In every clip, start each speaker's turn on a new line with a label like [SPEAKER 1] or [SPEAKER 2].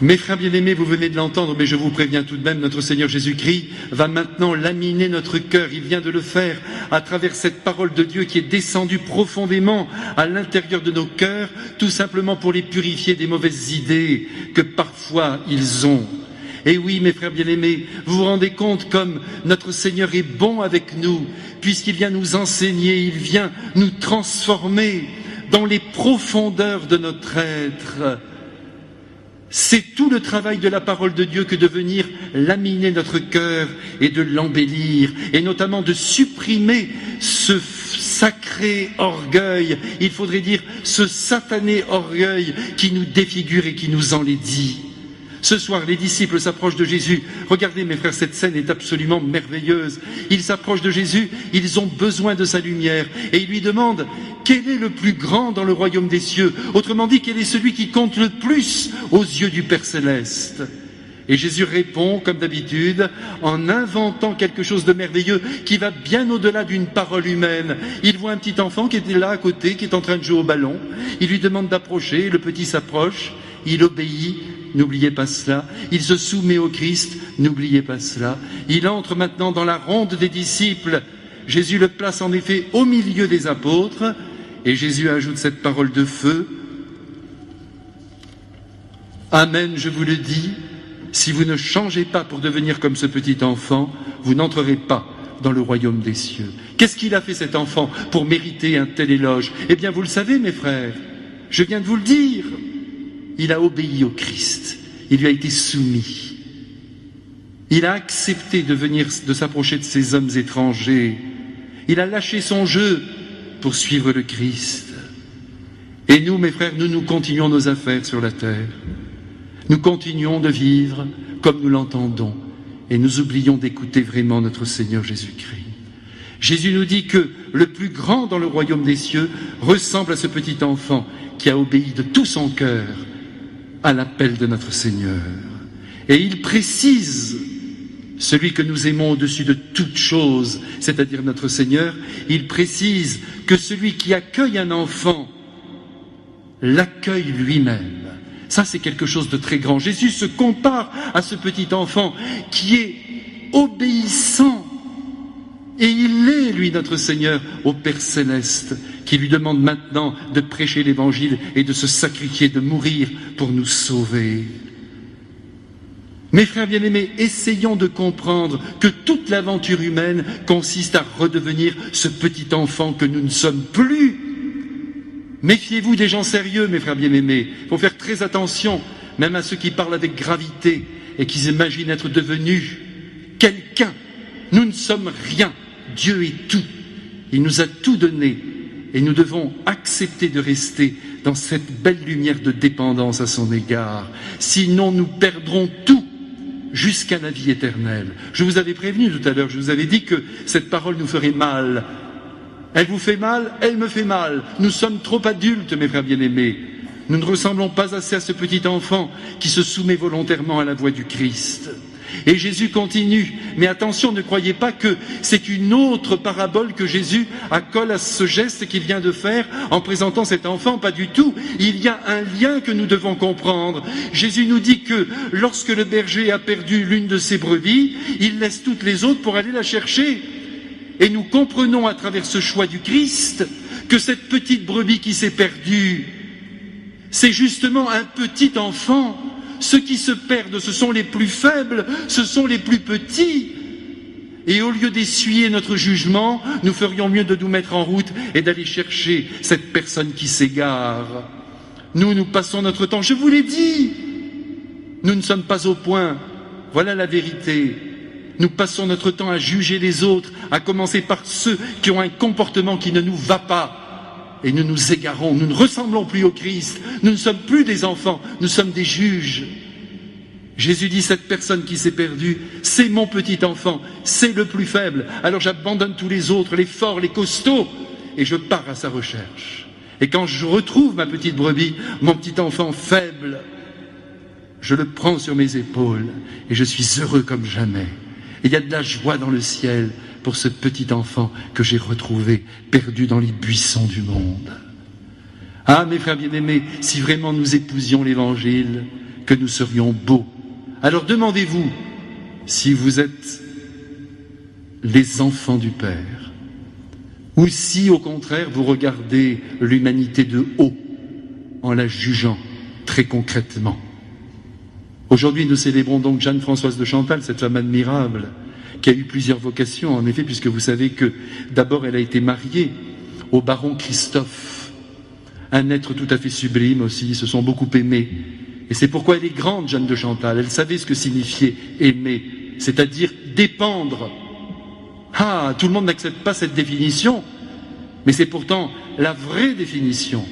[SPEAKER 1] Mes frères bien-aimés, vous venez de l'entendre, mais je vous préviens tout de même, notre Seigneur Jésus-Christ va maintenant laminer notre cœur. Il vient de le faire à travers cette parole de Dieu qui est descendue profondément à l'intérieur de nos cœurs, tout simplement pour les purifier des mauvaises idées que parfois ils ont. Et oui, mes frères bien-aimés, vous vous rendez compte comme notre Seigneur est bon avec nous, puisqu'il vient nous enseigner, il vient nous transformer dans les profondeurs de notre être. C'est tout le travail de la parole de Dieu que de venir laminer notre cœur et de l'embellir, et notamment de supprimer ce sacré orgueil, il faudrait dire ce satané orgueil qui nous défigure et qui nous enlaidit. Ce soir, les disciples s'approchent de Jésus. Regardez, mes frères, cette scène est absolument merveilleuse. Ils s'approchent de Jésus, ils ont besoin de sa lumière. Et ils lui demandent, quel est le plus grand dans le royaume des cieux? Autrement dit, quel est celui qui compte le plus aux yeux du Père Céleste? Et Jésus répond, comme d'habitude, en inventant quelque chose de merveilleux qui va bien au-delà d'une parole humaine. Il voit un petit enfant qui est là à côté, qui est en train de jouer au ballon. Il lui demande d'approcher, le petit s'approche, il obéit. N'oubliez pas cela. Il se soumet au Christ. N'oubliez pas cela. Il entre maintenant dans la ronde des disciples. Jésus le place en effet au milieu des apôtres. Et Jésus ajoute cette parole de feu. Amen, je vous le dis, si vous ne changez pas pour devenir comme ce petit enfant, vous n'entrerez pas dans le royaume des cieux. Qu'est-ce qu'il a fait cet enfant pour mériter un tel éloge? Eh bien, vous le savez, mes frères. Je viens de vous le dire. Il a obéi au Christ, il lui a été soumis. Il a accepté de s'approcher de ces hommes étrangers. Il a lâché son jeu pour suivre le Christ. Et nous, mes frères, nous continuons nos affaires sur la terre. Nous continuons de vivre comme nous l'entendons et nous oublions d'écouter vraiment notre Seigneur Jésus-Christ. Jésus nous dit que le plus grand dans le royaume des cieux ressemble à ce petit enfant qui a obéi de tout son cœur à l'appel de notre Seigneur. Et il précise celui que nous aimons au-dessus de toute chose, c'est-à-dire notre Seigneur, il précise que celui qui accueille un enfant l'accueille lui-même. Ça, c'est quelque chose de très grand. Jésus se compare à ce petit enfant qui est obéissant. Et il est, lui, notre Seigneur, au Père Céleste, qui lui demande maintenant de prêcher l'Évangile et de se sacrifier, de mourir pour nous sauver. Mes frères bien-aimés, essayons de comprendre que toute l'aventure humaine consiste à redevenir ce petit enfant que nous ne sommes plus. Méfiez-vous des gens sérieux, mes frères bien-aimés. Il faut faire très attention, même à ceux qui parlent avec gravité et qui imaginent être devenus quelqu'un. Nous ne sommes rien. Dieu est tout. Il nous a tout donné. Et nous devons accepter de rester dans cette belle lumière de dépendance à son égard. Sinon, nous perdrons tout jusqu'à la vie éternelle. Je vous avais prévenu tout à l'heure, je vous avais dit que cette parole nous ferait mal. Elle vous fait mal, elle me fait mal. Nous sommes trop adultes, mes frères bien-aimés. Nous ne ressemblons pas assez à ce petit enfant qui se soumet volontairement à la voix du Christ. Et Jésus continue. Mais attention, ne croyez pas que c'est une autre parabole que Jésus accole à ce geste qu'il vient de faire en présentant cet enfant. Pas du tout. Il y a un lien que nous devons comprendre. Jésus nous dit que lorsque le berger a perdu l'une de ses brebis, il laisse toutes les autres pour aller la chercher. Et nous comprenons à travers ce choix du Christ que cette petite brebis qui s'est perdue, c'est justement un petit enfant. Ceux qui se perdent, ce sont les plus faibles, ce sont les plus petits. Et au lieu d'essuyer notre jugement, nous ferions mieux de nous mettre en route et d'aller chercher cette personne qui s'égare. Nous passons notre temps, je vous l'ai dit, nous ne sommes pas au point, voilà la vérité. Nous passons notre temps à juger les autres, à commencer par ceux qui ont un comportement qui ne nous va pas. Et nous nous égarons, nous ne ressemblons plus au Christ, nous ne sommes plus des enfants, nous sommes des juges. Jésus dit, cette personne qui s'est perdue, c'est mon petit enfant, c'est le plus faible. Alors j'abandonne tous les autres, les forts, les costauds, et je pars à sa recherche. Et quand je retrouve ma petite brebis, mon petit enfant faible, je le prends sur mes épaules, et je suis heureux comme jamais. Et il y a de la joie dans le ciel pour ce petit enfant que j'ai retrouvé, perdu dans les buissons du monde. Ah, mes frères bien-aimés, si vraiment nous épousions l'Évangile, que nous serions beaux. Alors demandez-vous si vous êtes les enfants du Père, ou si au contraire vous regardez l'humanité de haut en la jugeant très concrètement. Aujourd'hui nous célébrons donc Jeanne-Françoise de Chantal, cette femme admirable qui a eu plusieurs vocations en effet, puisque vous savez que d'abord elle a été mariée au baron Christophe, un être tout à fait sublime aussi, ils se sont beaucoup aimés. Et c'est pourquoi elle est grande, Jeanne de Chantal. Elle savait ce que signifiait aimer, c'est-à-dire dépendre. Ah, tout le monde n'accepte pas cette définition, mais c'est pourtant la vraie définition.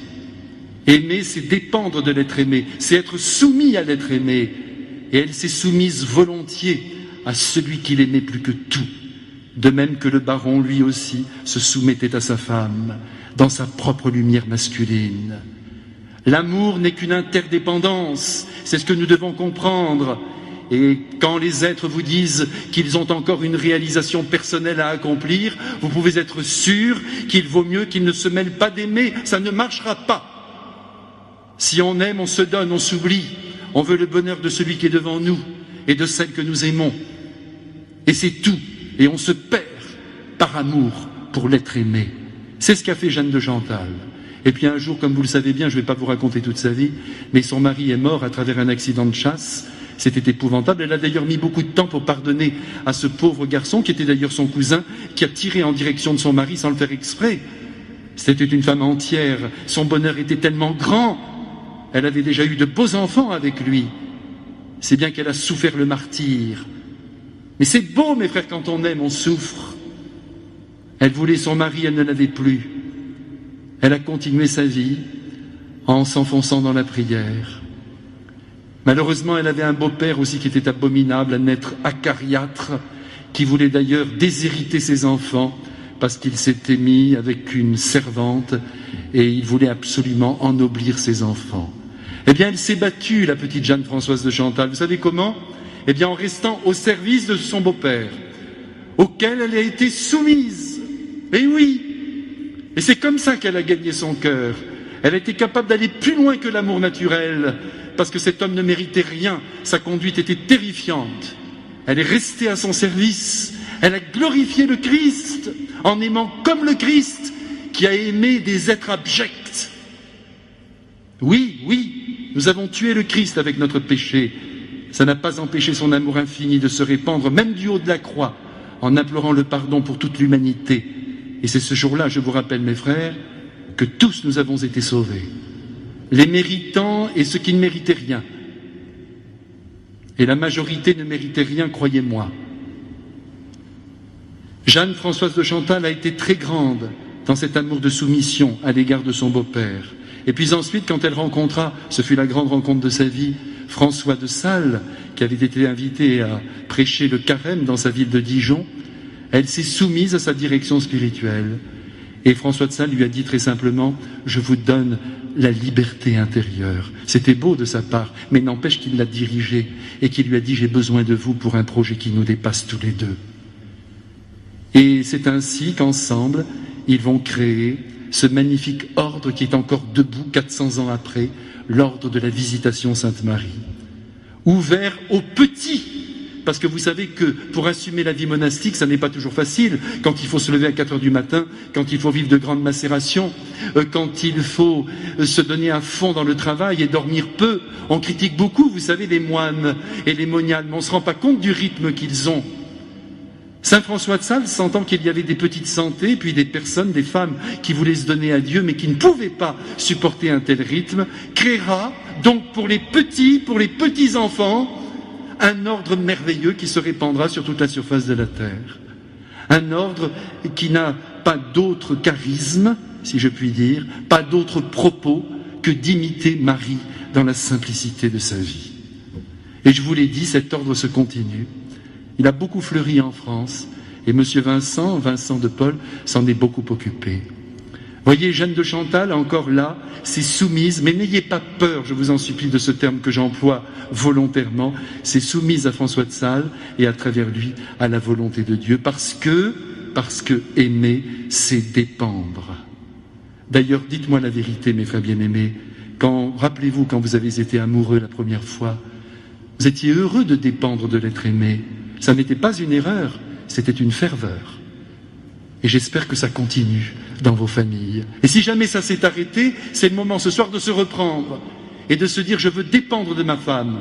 [SPEAKER 1] Aimer, c'est dépendre de l'être aimé, c'est être soumis à l'être aimé. Et elle s'est soumise volontiers à celui qu'il aimait plus que tout. De même que le baron, lui aussi, se soumettait à sa femme, dans sa propre lumière masculine. L'amour n'est qu'une interdépendance, c'est ce que nous devons comprendre. Et quand les êtres vous disent qu'ils ont encore une réalisation personnelle à accomplir, vous pouvez être sûr qu'il vaut mieux qu'ils ne se mêlent pas d'aimer, ça ne marchera pas. Si on aime, on se donne, on s'oublie, on veut le bonheur de celui qui est devant nous et de celle que nous aimons. Et c'est tout, et on se perd par amour pour l'être aimé. C'est ce qu'a fait Jeanne de Chantal. Et puis un jour, comme vous le savez bien, je ne vais pas vous raconter toute sa vie, mais son mari est mort à travers un accident de chasse. C'était épouvantable. Elle a d'ailleurs mis beaucoup de temps pour pardonner à ce pauvre garçon, qui était d'ailleurs son cousin, qui a tiré en direction de son mari sans le faire exprès. C'était une femme entière. Son bonheur était tellement grand. Elle avait déjà eu de beaux enfants avec lui. C'est bien qu'elle a souffert le martyre. Mais c'est beau, mes frères, quand on aime, on souffre. Elle voulait son mari, elle ne l'avait plus. Elle a continué sa vie en s'enfonçant dans la prière. Malheureusement, elle avait un beau-père aussi qui était abominable, un être acariâtre, qui voulait d'ailleurs déshériter ses enfants parce qu'il s'était mis avec une servante et il voulait absolument ennoblir ses enfants. Eh bien, elle s'est battue, la petite Jeanne-Françoise de Chantal. Vous savez comment? Eh bien, en restant au service de son beau-père, auquel elle a été soumise. Et oui! Et c'est comme ça qu'elle a gagné son cœur. Elle a été capable d'aller plus loin que l'amour naturel, parce que cet homme ne méritait rien, sa conduite était terrifiante. Elle est restée à son service, elle a glorifié le Christ, en aimant comme le Christ, qui a aimé des êtres abjects. Oui, oui, nous avons tué le Christ avec notre péché. Ça n'a pas empêché son amour infini de se répandre, même du haut de la croix, en implorant le pardon pour toute l'humanité. Et c'est ce jour-là, je vous rappelle, mes frères, que tous nous avons été sauvés. Les méritants et ceux qui ne méritaient rien. Et la majorité ne méritait rien, croyez-moi. Jeanne-Françoise de Chantal a été très grande dans cet amour de soumission à l'égard de son beau-père. Et puis ensuite, quand elle rencontra, ce fut la grande rencontre de sa vie, François de Sales, qui avait été invité à prêcher le carême dans sa ville de Dijon, elle s'est soumise à sa direction spirituelle. Et François de Sales lui a dit très simplement « Je vous donne la liberté intérieure ». C'était beau de sa part, mais n'empêche qu'il l'a dirigée et qu'il lui a dit « J'ai besoin de vous pour un projet qui nous dépasse tous les deux ». Et c'est ainsi qu'ensemble, ils vont créer ce magnifique ordre qui est encore debout 400 ans après, l'ordre de la Visitation Sainte-Marie, ouvert aux petits. Parce que vous savez que pour assumer la vie monastique, ça n'est pas toujours facile. Quand il faut se lever à 4 heures du matin, quand il faut vivre de grandes macérations, quand il faut se donner à fond dans le travail et dormir peu. On critique beaucoup, vous savez, les moines et les moniales, mais on ne se rend pas compte du rythme qu'ils ont. Saint François de Sales, sentant qu'il y avait des petites santé, puis des personnes, des femmes qui voulaient se donner à Dieu, mais qui ne pouvaient pas supporter un tel rythme, créera donc pour les petits enfants, un ordre merveilleux qui se répandra sur toute la surface de la terre. Un ordre qui n'a pas d'autre charisme, si je puis dire, pas d'autre propos que d'imiter Marie dans la simplicité de sa vie. Et je vous l'ai dit, cet ordre se continue. Il a beaucoup fleuri en France, et M. Vincent de Paul, s'en est beaucoup occupé. Voyez, Jeanne de Chantal, encore là, c'est soumise, mais n'ayez pas peur, je vous en supplie, de ce terme que j'emploie volontairement, c'est soumise à François de Sales et à travers lui à la volonté de Dieu, parce que aimer, c'est dépendre. D'ailleurs, dites-moi la vérité, mes frères bien-aimés, rappelez-vous quand vous avez été amoureux la première fois, Vous étiez heureux de dépendre de l'être aimé. Ça n'était pas une erreur, c'était une ferveur. Et j'espère que ça continue dans vos familles. Et si jamais ça s'est arrêté, c'est le moment ce soir de se reprendre et de se dire: je veux dépendre de ma femme,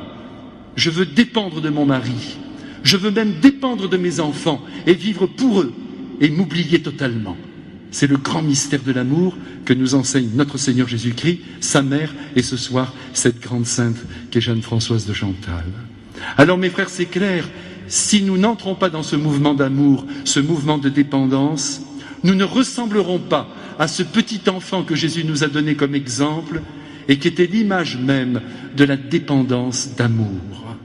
[SPEAKER 1] je veux dépendre de mon mari, je veux même dépendre de mes enfants et vivre pour eux et m'oublier totalement. C'est le grand mystère de l'amour que nous enseigne notre Seigneur Jésus-Christ, sa mère et ce soir cette grande sainte qu'est Jeanne Françoise de Chantal. Alors mes frères, c'est clair, si nous n'entrons pas dans ce mouvement d'amour, ce mouvement de dépendance, nous ne ressemblerons pas à ce petit enfant que Jésus nous a donné comme exemple et qui était l'image même de la dépendance d'amour.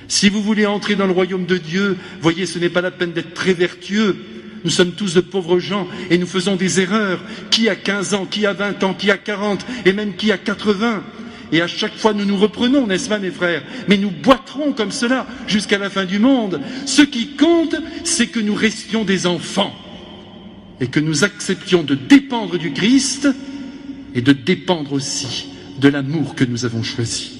[SPEAKER 1] Si vous voulez entrer dans le royaume de Dieu, voyez, ce n'est pas la peine d'être très vertueux. Nous sommes tous de pauvres gens et nous faisons des erreurs. Qui a 15 ans, qui a 20 ans, qui a 40 et même qui a 80. Et à chaque fois nous nous reprenons, n'est-ce pas mes frères? Mais nous boiterons comme cela jusqu'à la fin du monde. Ce qui compte, c'est que nous restions des enfants et que nous acceptions de dépendre du Christ et de dépendre aussi de l'amour que nous avons choisi.